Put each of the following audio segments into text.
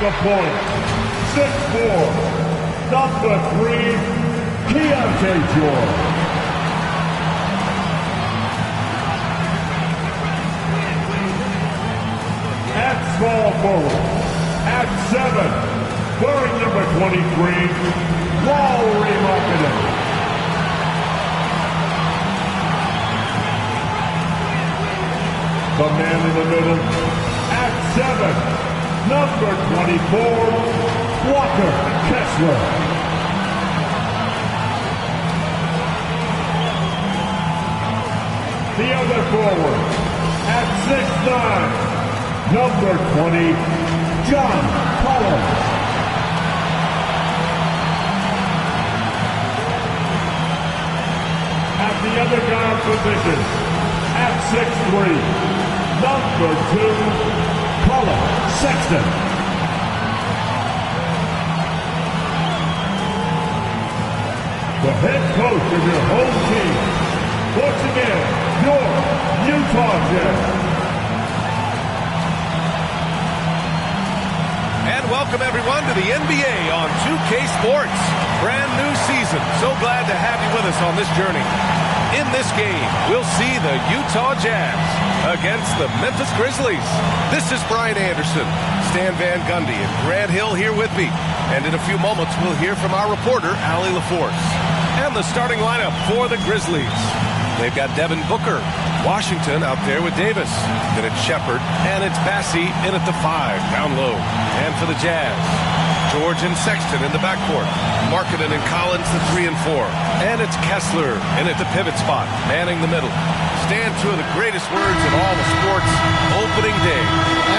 the point, 6'4", number 3, Keontae George. At small forward, at 7, wearing number 23, Lowry Marketing. The man in the middle, at 7, number 24, Walker Kessler. The other forward, at 6'9", number 20, John Collins. At the other guard position, at 6'3", number 2, Colin Sexton. The head coach of your home team, once again, your Utah Jazz. And welcome everyone to the NBA on 2K Sports. Brand new season. So glad to have you with us on this journey. In this game, we'll see the Utah Jazz against the Memphis Grizzlies. This is Brian Anderson, Stan Van Gundy, and Grant Hill here with me. And in a few moments, we'll hear from our reporter, Allie LaForce. And the starting lineup for the Grizzlies. They've got Devin Booker, Washington out there with Davis. Then it's Shepard, and it's Bassey in at the 5, down low. And for the Jazz, George and Sexton in the backcourt. Markkanen and Collins, the 3 and 4. And it's Kessler in at the pivot spot, manning the middle. Stan, two of the greatest words in all the sports, opening day.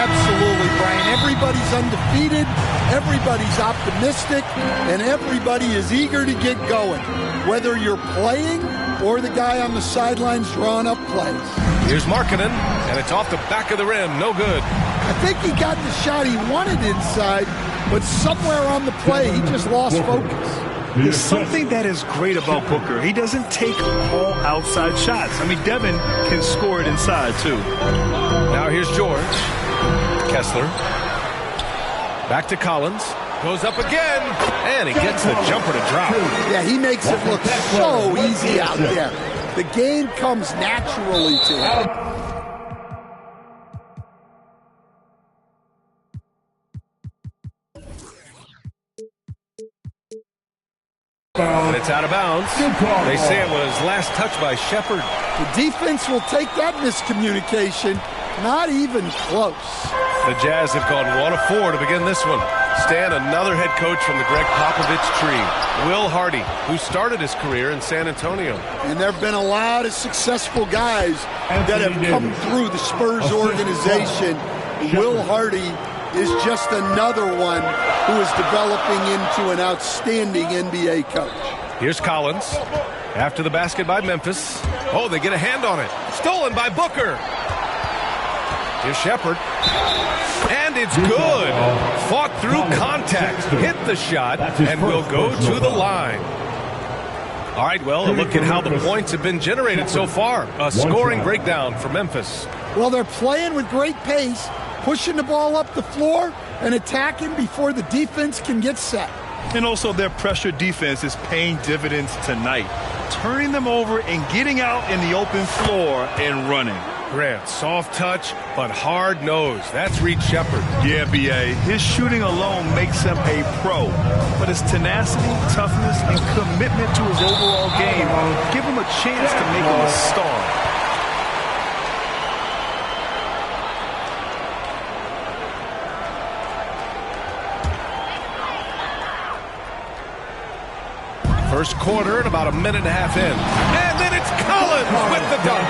Absolutely, Brian. Everybody's undefeated, everybody's optimistic, and everybody is eager to get going, whether you're playing or the guy on the sidelines drawing up plays. Here's Markkanen, and it's off the back of the rim. No good. I think he got the shot he wanted inside, but somewhere on the play, he just lost focus. There's something that is great about Booker. He doesn't take all outside shots. I mean, Devin can score it inside, too. Now here's George. Kessler. Back to Collins. Goes up again, and he gets the jumper to drop. Yeah, he makes it look so easy out there. The game comes naturally to him. And it's out of bounds. They say it was last touched by Shepard. The defense will take that miscommunication. Not even close. The Jazz have gone 1 of 4 to begin this one. Stan, another head coach from the Greg Popovich tree. Will Hardy, who started his career in San Antonio. And there have been a lot of successful guys that have come through the Spurs organization. Will Hardy is just another one who is developing into an outstanding NBA coach. Here's Collins. After the basket by Memphis. Oh, they get a hand on it. Stolen by Booker. Here's Shepard. And it's good. Fought through contact. Hit the shot and will go to the line. All right, well, a look at how the points have been generated so far. A scoring breakdown for Memphis. Well, they're playing with great pace, pushing the ball up the floor and attacking before the defense can get set. And also their pressure defense is paying dividends tonight, turning them over and getting out in the open floor and running. Grant, soft touch, but hard nose. That's Reed Shepard. Yeah, B.A. His shooting alone makes him a pro. But his tenacity, toughness, and commitment to his overall game give him a chance to make him a star. First quarter and about a minute and a half in. And then it's Collins with the dunk.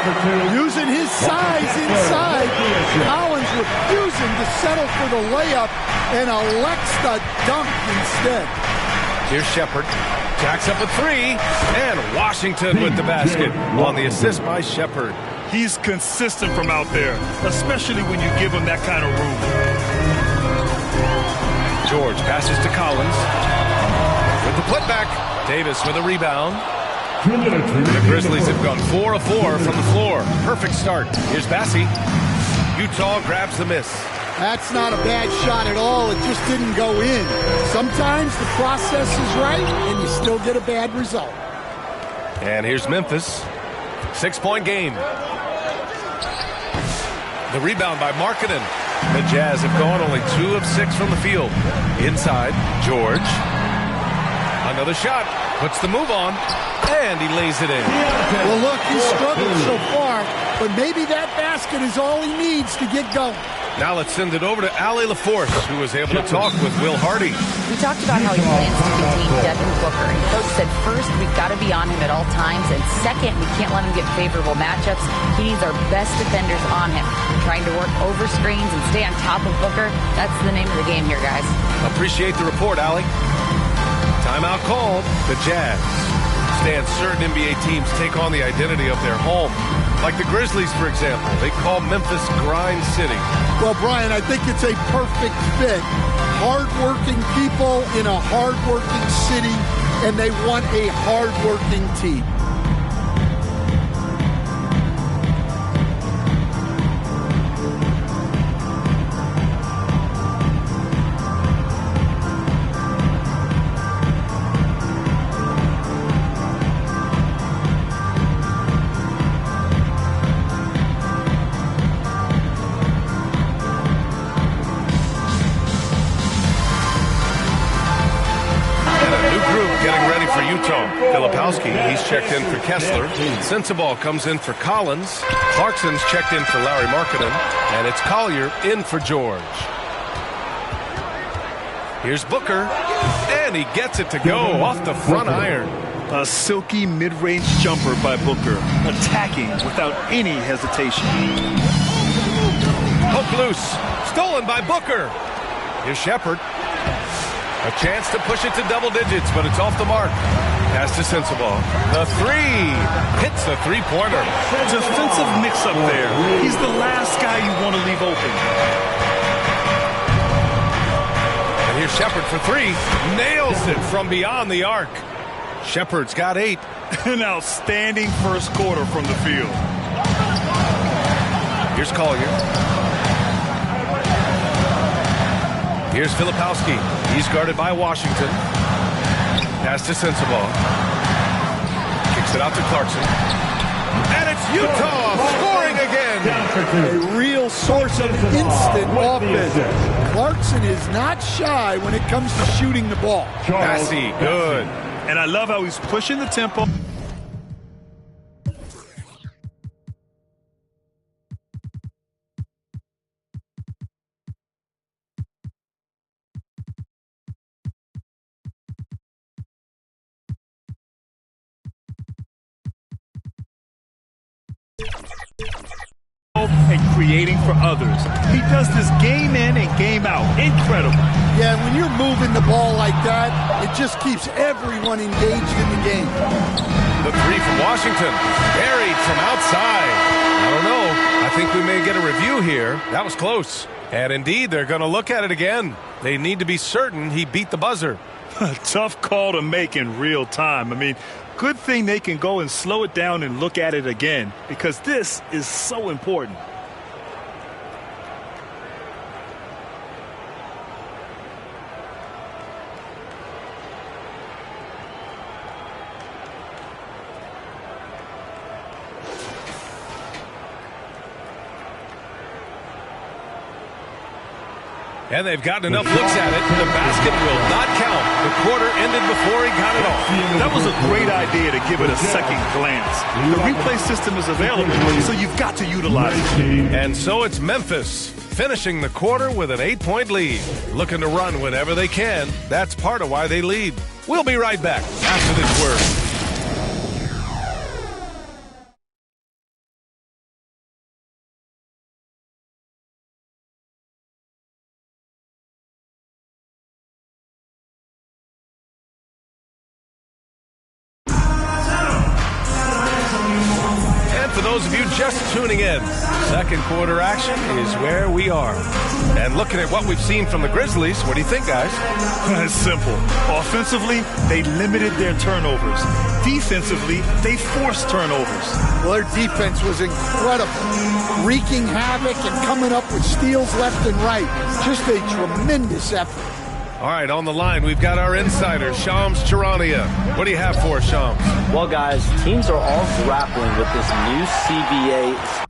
Using his size inside. Collins refusing to settle for the layup and elects the dunk instead. Here's Shepard. Jacks up a 3. And Washington with the basket on the assist by Shepard. He's consistent from out there, especially when you give him that kind of room. George passes to Collins. With the putback. Davis with a rebound. The Grizzlies have gone 4 of 4 from the floor. Perfect start. Here's Bassey. Utah grabs the miss. That's not a bad shot at all. It just didn't go in. Sometimes the process is right, and you still get a bad result. And here's Memphis. 6-point game. The rebound by Markkanen. The Jazz have gone only 2 of 6 from the field. Inside, George. Another shot. Puts the move on. And he lays it in. Well, look, he's struggled so far, but maybe that basket is all he needs to get going. Now let's send it over to Allie LaForce, who was able to talk with Will Hardy. We talked about how he plans to contain Devin Booker. And Coach said, first, we've got to be on him at all times. And second, we can't let him get favorable matchups. He needs our best defenders on him. Trying to work over screens and stay on top of Booker. That's the name of the game here, guys. Appreciate the report, Allie. Timeout called. The Jazz. Stan, certain NBA teams take on the identity of their home. Like the Grizzlies, for example. They call Memphis Grind City. Well, Brian, I think it's a perfect fit. Hard-working people in a hard-working city, and they want a hard-working team. He's checked in for Kessler. Sensabaugh comes in for Collins. Clarkson's checked in for Larry Markkanen. And it's Collier in for George. Here's Booker. And he gets it to go off the front iron. A silky mid-range jumper by Booker. Attacking without any hesitation. Hook loose. Stolen by Booker. Here's Shepard. A chance to push it to double digits, but it's off the mark. Pass to Sensabaugh. The three. Hits the three-pointer. Defensive mix-up there. He's the last guy you want to leave open. And here's Shepard for three. Nails it from beyond the arc. Shepard's got 8. An outstanding first quarter from the field. Here's Collier. Here's Filipowski. He's guarded by Washington. Pass to Sensabaugh. Kicks it out to Clarkson. And it's Utah scoring again. A real source of instant offense. Clarkson is not shy when it comes to shooting the ball. Passy, good. And I love how he's pushing the tempo. And creating for others. He does this game in and game out. Incredible. Yeah, when you're moving the ball like that, it just keeps everyone engaged in the game. The three from Washington. Buried from outside. I don't know. I think we may get a review here. That was close. And indeed, they're going to look at it again. They need to be certain he beat the buzzer. A tough call to make in real time. I mean, good thing they can go and slow it down and look at it again, because this is so important. And they've gotten enough looks at it. The basket will not count. The quarter ended before he got it off. That was a great idea to give it a second glance. The replay system is available, so you've got to utilize it. And so it's Memphis finishing the quarter with an 8-point lead. Looking to run whenever they can. That's part of why they lead. We'll be right back after this word. those of you just tuning in, second quarter action is where we are. And looking at what we've seen from the Grizzlies, what do you think, guys? It's simple. Offensively, they limited their turnovers. Defensively, they forced turnovers. Well, their defense was incredible, wreaking havoc and coming up with steals left and right. Just a tremendous effort. All right, on the line, we've got our insider, Shams Charania. What do you have for us, Shams? Well, guys, teams are all grappling with this new CBA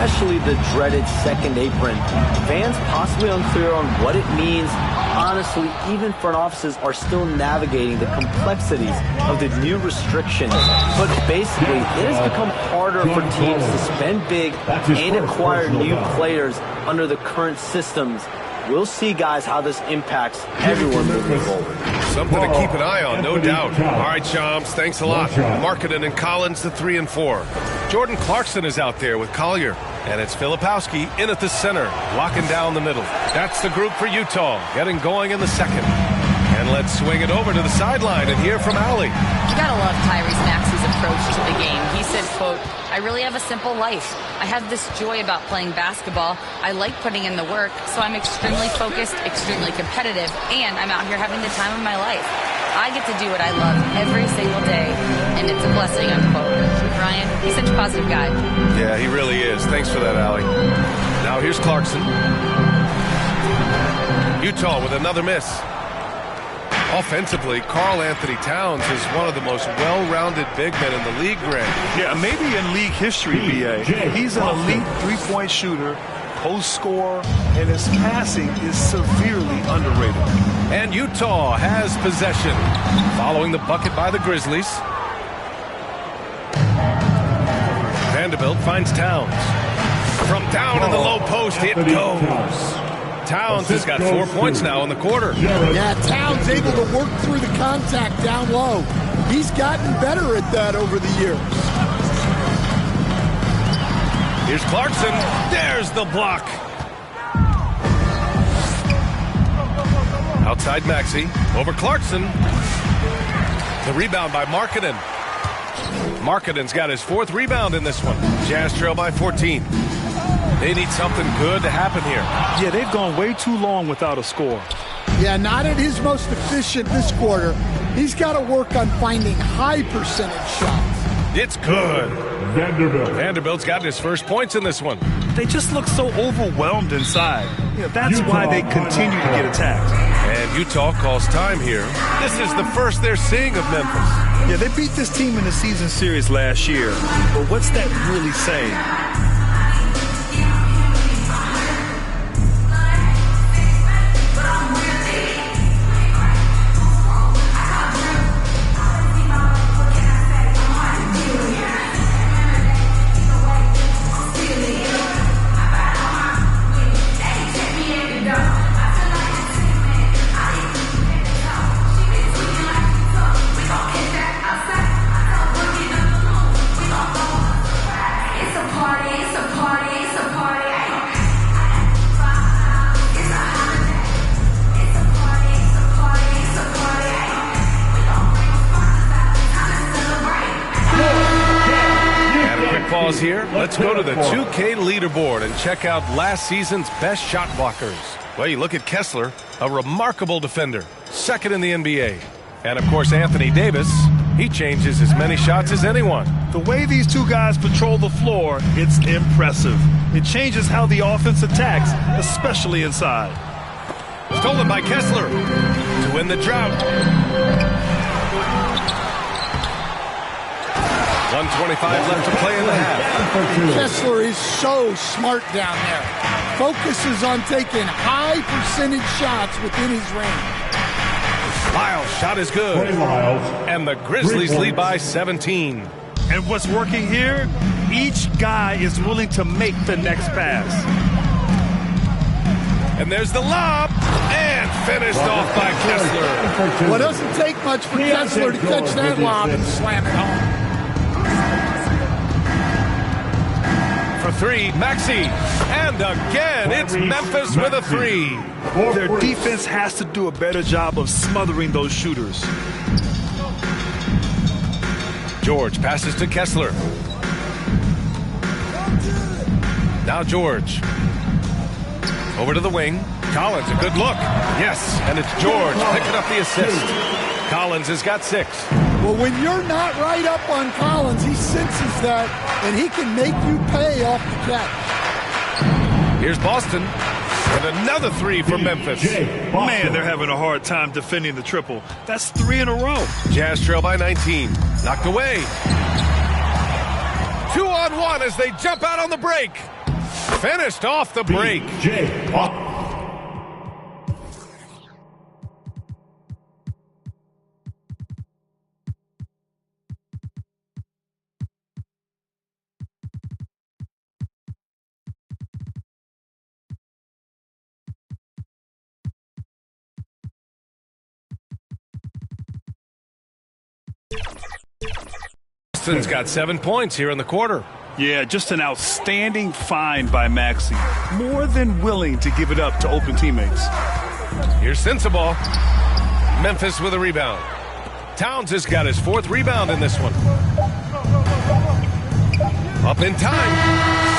especially the dreaded second apron. Fans possibly unclear on what it means. Honestly, even front offices are still navigating the complexities of the new restrictions. But basically, it has become harder for teams to spend big and acquire new players under the current systems. We'll see, guys, how this impacts everyone moving forward. Something to keep an eye on, no doubt. All right, Shams, thanks a lot. Marketing and Collins, the 3 and 4. Jordan Clarkson is out there with Collier. And it's Filipowski in at the center, locking down the middle. That's the group for Utah, getting going in the second. And let's swing it over to the sideline and hear from Allie. You gotta love Tyrese Maxey's approach to the game. He said, quote, "I really have a simple life. I have this joy about playing basketball. I like putting in the work, so I'm extremely focused, extremely competitive, and I'm out here having the time of my life. I get to do what I love every single day, and it's a blessing," unquote. Ryan, he's such a positive guy. Yeah, he really is. Thanks for that, Allie. Now here's Clarkson. Utah with another miss. Offensively, Karl Anthony Towns is one of the most well-rounded big men in the league, Greg. Yeah, maybe in league history, B.A. He's an elite three-point shooter, post scorer, and his passing is severely underrated. And Utah has possession, following the bucket by the Grizzlies. Vanderbilt finds Towns. From down in the low post, it goes. Towns has got 4 points now in the quarter. Yeah, Towns able to work through the contact down low. He's gotten better at that over the years. Here's Clarkson. There's the block. Outside Maxey. Over Clarkson. The rebound by Markkanen. Markkanen's got his 4th rebound in this one. Jazz trail by 14. They need something good to happen here. Yeah, they've gone way too long without a score. Yeah, not at his most efficient this quarter. He's got to work on finding high percentage shots. It's good. Vanderbilt's got his first points in this one. They just look so overwhelmed inside. Yeah, that's why they continue to get attacked. And Utah calls time here. This is the first they're seeing of Memphis. Yeah, they beat this team in the season series last year. But what's that really saying? Here, let's go to the 2K leaderboard and check out last season's best shot blockers. Well, you look at Kessler, a remarkable defender, 2nd in the NBA. And, of course, Anthony Davis, he changes as many shots as anyone. The way these two guys patrol the floor, it's impressive. It changes how the offense attacks, especially inside. Stolen by Kessler to win the drought. 1:25 left to play in the half. Kessler is so smart down there. Focuses on taking high percentage shots within his range. Lyles' shot is good. And the Grizzlies lead by 17. And what's working here? Each guy is willing to make the next pass. And there's the lob. And finished off by Kessler. Well, it doesn't take much for Kessler to catch that lob and slam it home. For 3, Maxey. And again, it's Memphis with a 3. Their defense has to do a better job of smothering those shooters. George passes to Kessler. Now George. Over to the wing. Collins, a good look. Yes, and it's George picking up the assist. Collins has got 6. Well, when you're not right up on Collins, he senses that, and he can make you pay off the catch. Here's Boston. And another 3 for Memphis. Man, they're having a hard time defending the triple. That's 3 in a row. Jazz trail by 19. Knocked away. 2-on-1 as they jump out on the break. Finished off the break. Boston's got 7 points here in the quarter. Yeah, just an outstanding find by Maxey. More than willing to give it up to open teammates. Here's Sensabaugh. Memphis with a rebound. Towns has got his 4th rebound in this one. Up in time.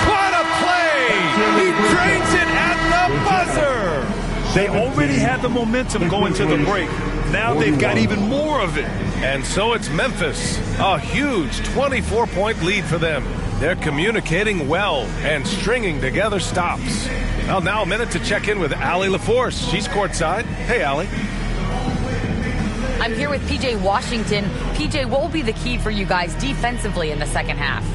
What a play! He drains it at the buzzer! They already had the momentum going to the break. Now they've got even more of it. And so it's Memphis. A huge 24-point lead for them. They're communicating well and stringing together stops. Well, now a minute to check in with Allie LaForce. She's courtside. Hey, Allie. I'm here with P.J. Washington. P.J., what will be the key for you guys defensively in the second half?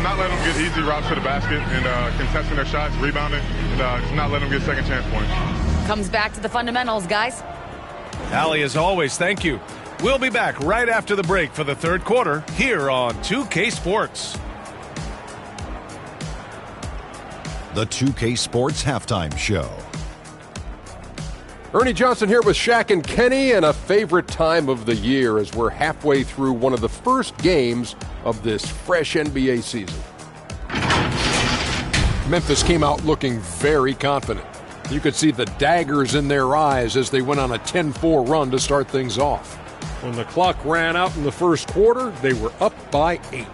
Not letting them get easy routes to the basket and contesting their shots, rebounding, and just not letting them get second chance points. Comes back to the fundamentals, guys. Allie, as always, thank you. We'll be back right after the break for the third quarter here on 2K Sports. The 2K Sports Halftime Show. Ernie Johnson here with Shaq and Kenny, and a favorite time of the year as we're halfway through one of the first games of this fresh NBA season. Memphis came out looking very confident. You could see the daggers in their eyes as they went on a 10-4 run to start things off. When the clock ran out in the first quarter, they were up by 8.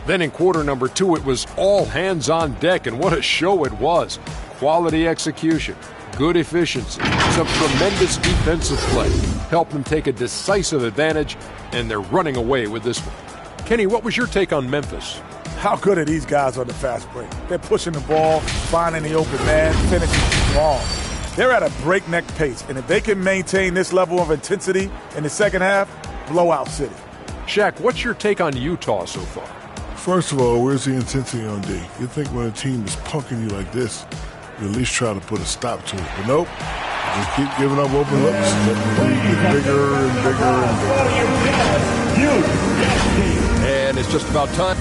Then in quarter number 2, it was all hands on deck, and what a show it was. Quality execution, good efficiency, some tremendous defensive play helped them take a decisive advantage, and they're running away with this one. Kenny, what was your take on Memphis? How good are these guys on the fast break? They're pushing the ball, finding the open man, finishing strong. They're at a breakneck pace, and if they can maintain this level of intensity in the second half, blowout city. Shaq, what's your take on Utah so far? First of all, where's the intensity on D? You think when a team is punking you like this, you at least try to put a stop to it. But nope, just keep giving up open looks. Get bigger and bigger and bigger. And it's just about time.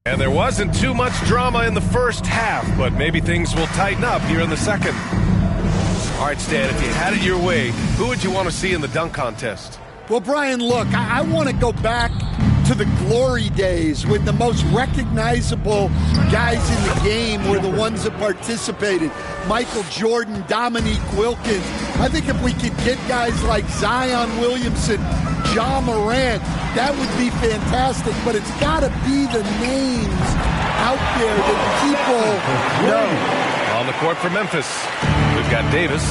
And there wasn't too much drama in the first half, but maybe things will tighten up here in the second. All right, Stan, if you had it your way, who would you want to see in the dunk contest? Well, Brian, look, I want to go back to the glory days when the most recognizable guys in the game were the ones that participated. Michael Jordan, Dominique Wilkins. I think if we could get guys like Zion Williamson, Ja Morant, that would be fantastic, but it's got to be the names out there that people know. On the court for Memphis, we've got Davis.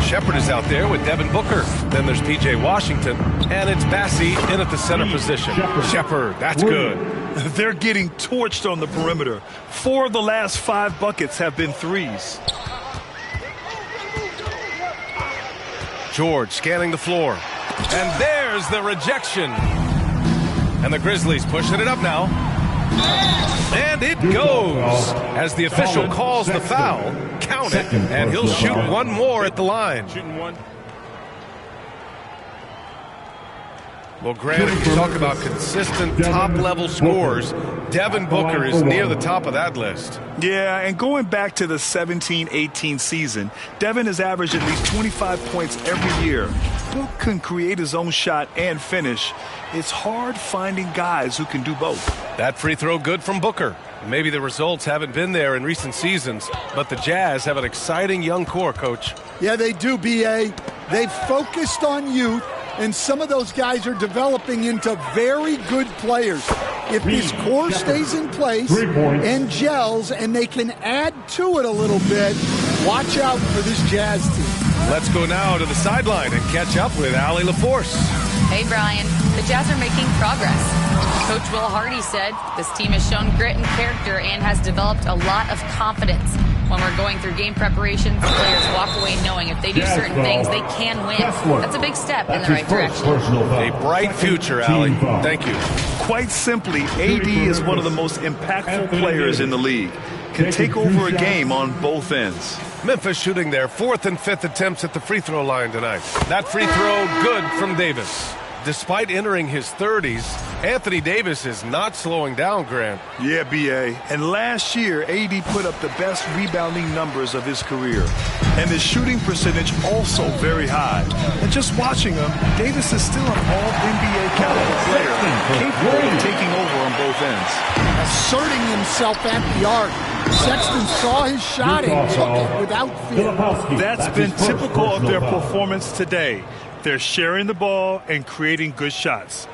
Shepard is out there with Devin Booker. Then there's P.J. Washington, and it's Bassie in at the center position. Shepard, that's good. They're getting torched on the perimeter. 4 of the last 5 buckets have been threes. George scanning the floor. And there's the rejection. And the Grizzlies pushing it up now. And it goes as the official calls the foul. Count it, and he'll shoot one more at the line. Well, Grant, if you talk about consistent top-level scores, Devin Booker is near the top of that list. Yeah, and going back to the 17-18 season, Devin has averaged at least 25 points every year. Book can create his own shot and finish. It's hard finding guys who can do both. That free throw good from Booker. Maybe the results haven't been there in recent seasons, but the Jazz have an exciting young core, Coach. Yeah, they do, B.A. They've focused on youth, and some of those guys are developing into very good players. If this core stays in place and gels and they can add to it a little bit, watch out for this Jazz team. Let's go now to the sideline and catch up with Allie LaForce. Hey, Brian. The Jazz are making progress. Coach Will Hardy said this team has shown grit and character and has developed a lot of confidence. When we're going through game preparations, players walk away knowing if they do certain things, they can win. That's a big step in the right direction. A bright future, Allie. Thank you. Quite simply, AD is one of the most impactful players in the league. Can take over a game on both ends. Memphis shooting their 4th and 5th attempts at the free throw line tonight. That free throw good from Davis. Despite entering his 30s, Anthony Davis is not slowing down, Grant. Yeah, B.A. And last year, AD put up the best rebounding numbers of his career. And his shooting percentage also very high. And just watching him, Davis is still an all-NBA caliber player, capable of taking over on both ends. Asserting himself at the arc. Sexton saw his shot and took it without fear. That's been typical of their performance today. They're sharing the ball and creating good shots.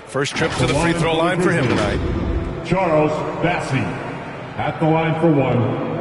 First trip to the free throw line for him tonight. Charles Bassey at the line for one.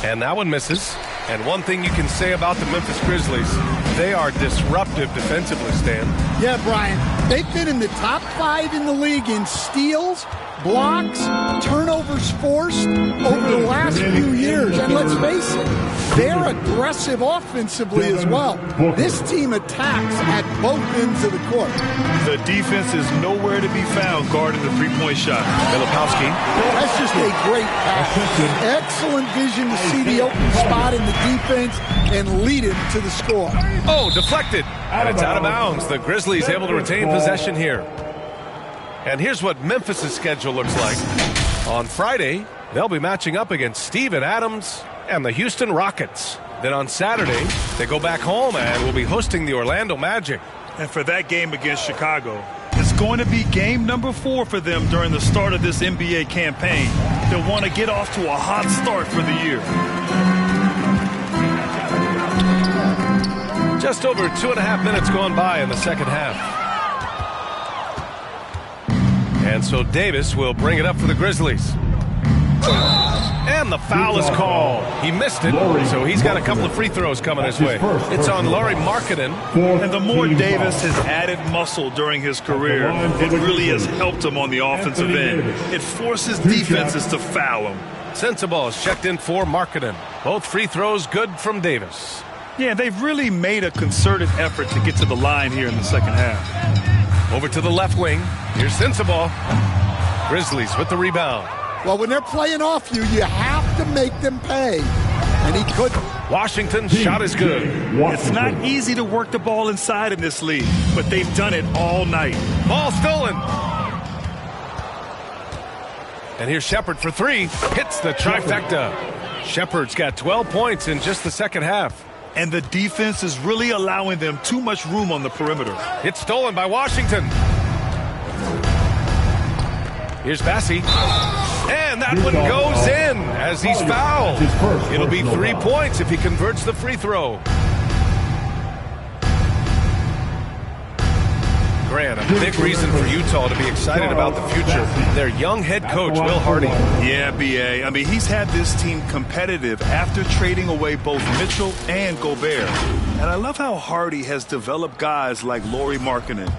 And that one misses. And one thing you can say about the Memphis Grizzlies, they are disruptive defensively, Stan. Yeah, Brian. They've been in the top 5 in the league in steals, blocks, turnovers forced over the last few years. And let's face it, they're aggressive offensively as well. This team attacks at both ends of the court. The defense is nowhere to be found guarding the three-point shot. Filipowski. That's just a great pass. Excellent vision to see the open spot in the defense and lead him to the score. Oh, deflected. And it's out of bounds. The Grizzlies able to retain possession here. And here's what Memphis' schedule looks like. On Friday, they'll be matching up against Steven Adams and the Houston Rockets. Then on Saturday, they go back home and will be hosting the Orlando Magic. And for that game against Chicago, it's going to be game number 4 for them during the start of this NBA campaign. They'll want to get off to a hot start for the year. Just over 2.5 minutes gone by in the second half. And so Davis will bring it up for the Grizzlies. And the foul is called. He missed it, so he's got a couple of free throws coming his way. It's on Lauri Markkanen. And the more Davis has added muscle during his career, it really has helped him on the offensive end. It forces defenses to foul him. Sensible is checked in for Markkanen. Both free throws good from Davis. Yeah, they've really made a concerted effort to get to the line here in the second half. Over to the left wing. Here's Sensible. Grizzlies with the rebound. Well, when they're playing off you, you have to make them pay. And he couldn't. Washington's shot is good. It's not easy to work the ball inside in this league, but they've done it all night. Ball stolen. And here's Shepard for 3. Hits the trifecta. Shepard's got 12 points in just the second half. And the defense is really allowing them too much room on the perimeter. It's stolen by Washington. Here's Bassey. And that one goes in as he's fouled. It'll be 3 points if he converts the free throw. Grant, a big reason for Utah to be excited about the future. Their young head coach, Will Hardy. Yeah, B.A. I mean, he's had this team competitive after trading away both Mitchell and Gobert. And I love how Hardy has developed guys like Lauri Markkanen.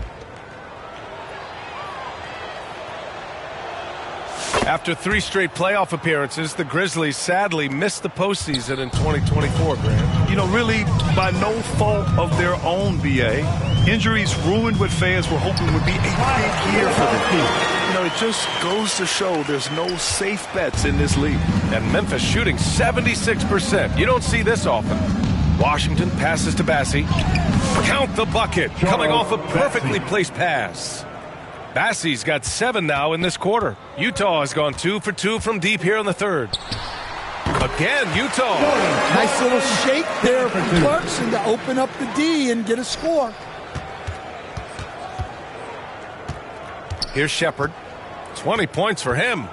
After 3 straight playoff appearances, the Grizzlies sadly missed the postseason in 2024, Grant. You know, really, by no fault of their own, B.A. Injuries ruined what fans were hoping would be a big year for the team. You know, it just goes to show there's no safe bets in this league. And Memphis shooting 76%. You don't see this often. Washington passes to Bassey. Count the bucket, coming off a perfectly placed pass. Bassey's got 7 now in this quarter. Utah has gone 2 for 2 from deep here in the third. Again, Utah. Nice little shake there for Culbertson to open up the D and get a score. Here's Shepard. 20 points for him.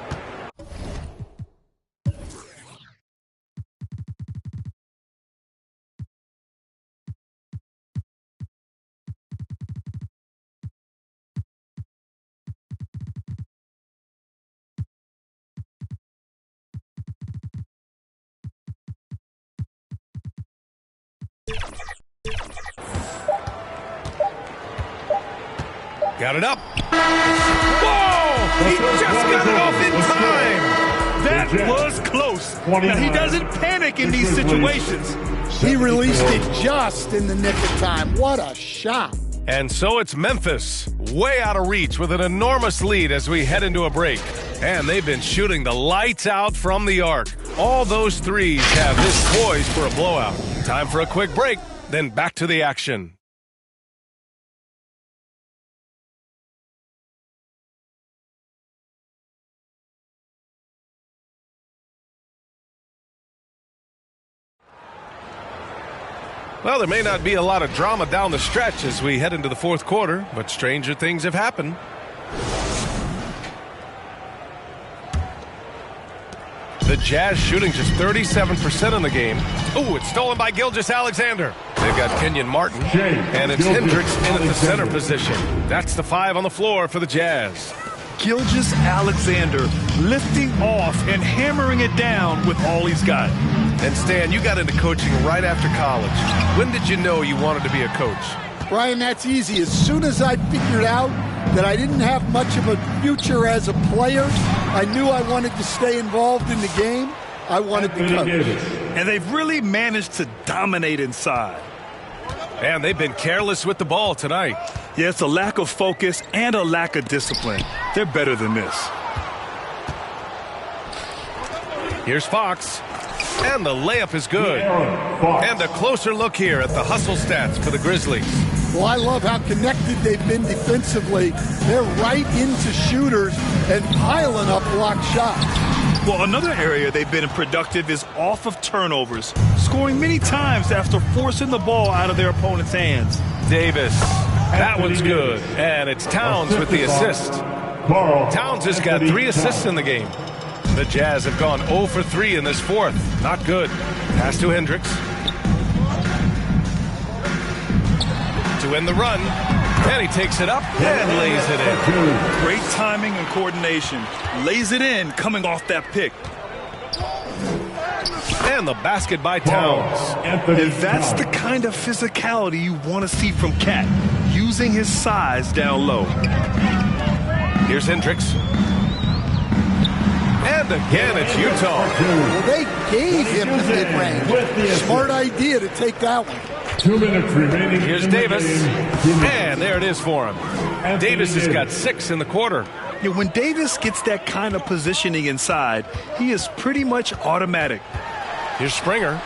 Got it up. Whoa! He just got it off in time. That was close. Now, he doesn't panic in these situations. He released it just in the nick of time. What a shot. And so it's Memphis, way out of reach with an enormous lead as we head into a break. And they've been shooting the lights out from the arc. All those threes have this poised for a blowout. Time for a quick break, then back to the action. Well, there may not be a lot of drama down the stretch as we head into the fourth quarter, but stranger things have happened. The Jazz shooting just 37% in the game. Ooh, it's stolen by Gilgeous-Alexander. They've got Kenyon Martin, and it's Hendricks in at the center position. That's the 5 on the floor for the Jazz. Gilgeous-Alexander lifting off and hammering it down with all he's got. And Stan, you got into coaching right after college. When did you know you wanted to be a coach? Brian, that's easy. As soon as I figured out that I didn't have much of a future as a player, I knew I wanted to stay involved in the game. I wanted to coach. And they've really managed to dominate inside. And they've been careless with the ball tonight. Yeah, it's a lack of focus and a lack of discipline. They're better than this. Here's Fox. And the layup is good. And a closer look here at the hustle stats for the Grizzlies. Well, I love how connected they've been defensively. They're right into shooters and piling up blocked shots. Well, another area they've been productive is off of turnovers, scoring many times after forcing the ball out of their opponent's hands. Davis. That one's good. And it's Towns with the assist. Towns has got 3 assists in the game. The Jazz have gone 0 for 3 in this fourth. Not good. Pass to Hendricks. To end the run. And he takes it up and lays it in. Great timing and coordination. Lays it in coming off that pick. And the basket by Towns. And that's the kind of physicality you want to see from Cat, using his size down low. Here's Hendricks. And again, it's Utah. Well, they gave him the mid-range. Smart idea to take that one. 2 minutes remaining. Here's Davis. And there it is for him. Davis has got 6 in the quarter. Yeah, when Davis gets that kind of positioning inside, he is pretty much automatic. Here's Springer.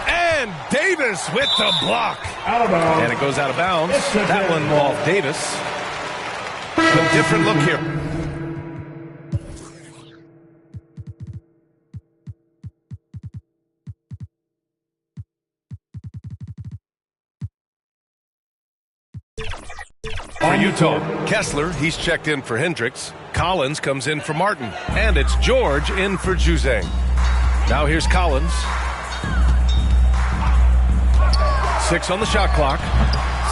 And Davis with the block. Out of bounds. And it goes out of bounds. That one off Davis. A different look here. For Utah, Kessler, he's checked in for Hendricks. Collins comes in for Martin. And it's George in for Juzang. Now here's Collins. 6 on the shot clock.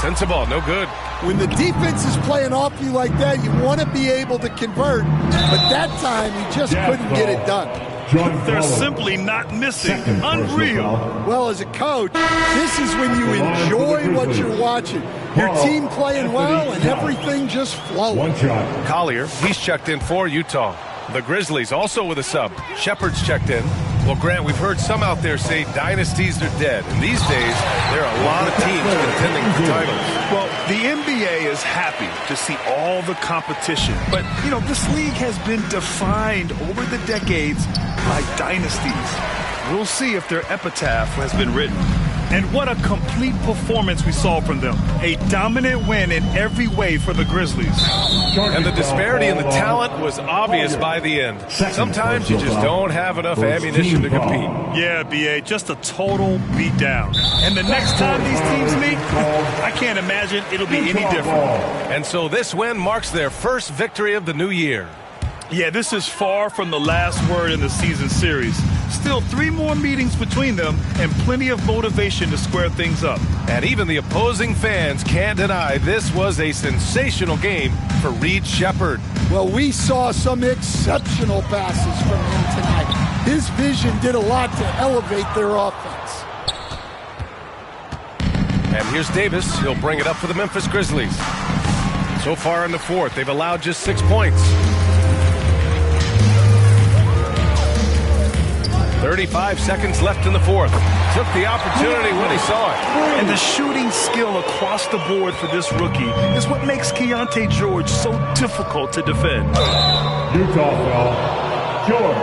Sends the ball, no good. When the defense is playing off you like that, you want to be able to convert. But that time, he just couldn't get it done. They're simply not missing. Unreal. Well, as a coach, this is when you enjoy what you're watching. Your team playing well and everything just flowing. One shot. Collier, he's checked in for Utah. The Grizzlies also with a sub. Shepard's checked in. Well, Grant, we've heard some out there say dynasties are dead. And these days, there are a lot of teams contending for titles. Well, the NBA is happy to see all the competition. But, you know, this league has been defined over the decades by dynasties. We'll see if their epitaph has been written. And what a complete performance we saw from them. A dominant win in every way for the Grizzlies. And the disparity in the talent was obvious by the end. Sometimes you just don't have enough ammunition to compete. Yeah, B.A., just a total beatdown. And the next time these teams meet, I can't imagine it'll be any different. And so this win marks their first victory of the new year. Yeah, this is far from the last word in the season series. Still 3 more meetings between them and plenty of motivation to square things up. And even the opposing fans can't deny this was a sensational game for Reed Shepard. Well, we saw some exceptional passes from him tonight. His vision did a lot to elevate their offense. And here's Davis. He'll bring it up for the Memphis Grizzlies. So far in the fourth, they've allowed just 6 points. 35 seconds left in the fourth. Took the opportunity when he saw it. And the shooting skill across the board for this rookie is what makes Keontae George so difficult to defend. Utah foul. George.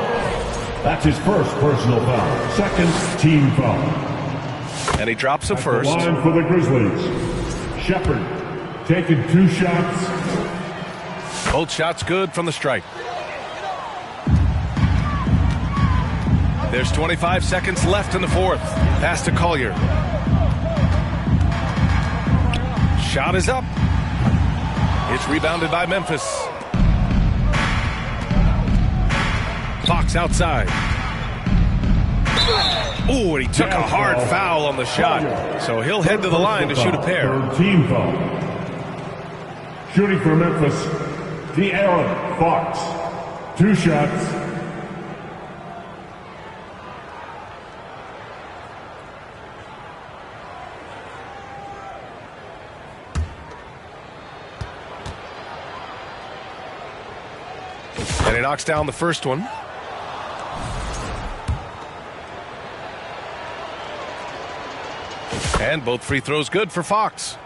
That's his first personal foul. Second team foul. And he drops a first. Line for the Grizzlies. Shepard taking 2 shots. Both shots good from the stripe. There's 25 seconds left in the fourth. Pass to Collier. Shot is up. It's rebounded by Memphis. Fox outside. Ooh, and he took a hard foul on the shot. So he'll head to the line to shoot a pair. Third team foul. Shooting for Memphis, De'Aaron Fox. 2 shots. And he knocks down the first one. And both free throws good for Fox.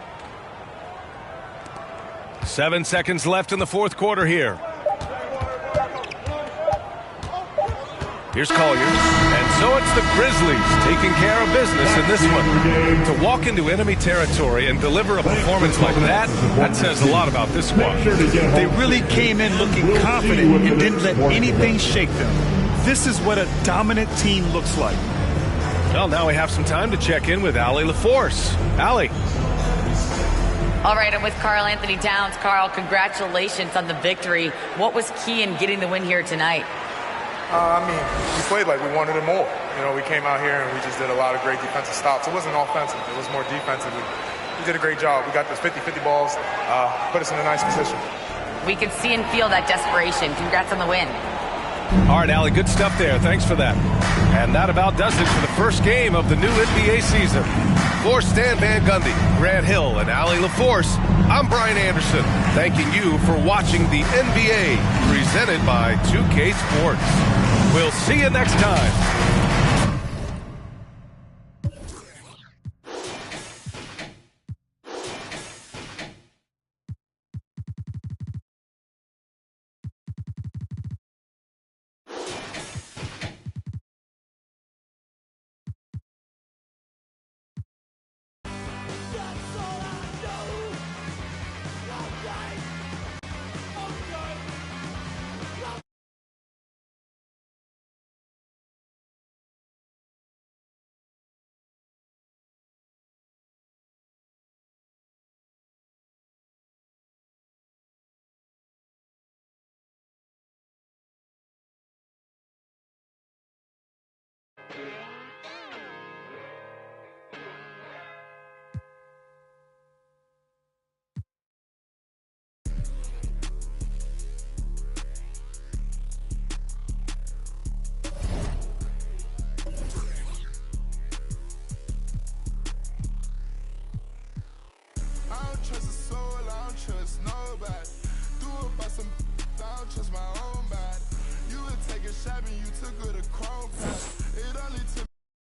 7 seconds left in the fourth quarter here. Here's Collier. And so it's the Grizzlies taking care of business in this one. To walk into enemy territory and deliver a performance like that, that says a lot about this squad. They really came in looking confident and didn't let anything shake them. This is what a dominant team looks like. Well, now we have some time to check in with Allie LaForce. Allie. All right, I'm with Karl Anthony Towns. Karl, congratulations on the victory. What was key in getting the win here tonight? We played like we wanted it more. You know, we came out here and we just did a lot of great defensive stops. It wasn't offensive. It was more defensive. We did a great job. We got those 50-50 balls, put us in a nice position. We could see and feel that desperation. Congrats on the win. All right, Allie, good stuff there. Thanks for that. And that about does it for the first game of the new NBA season. For Stan Van Gundy, Grant Hill, and Allie LaForce, I'm Brian Anderson, thanking you for watching the NBA presented by 2K Sports. We'll see you next time.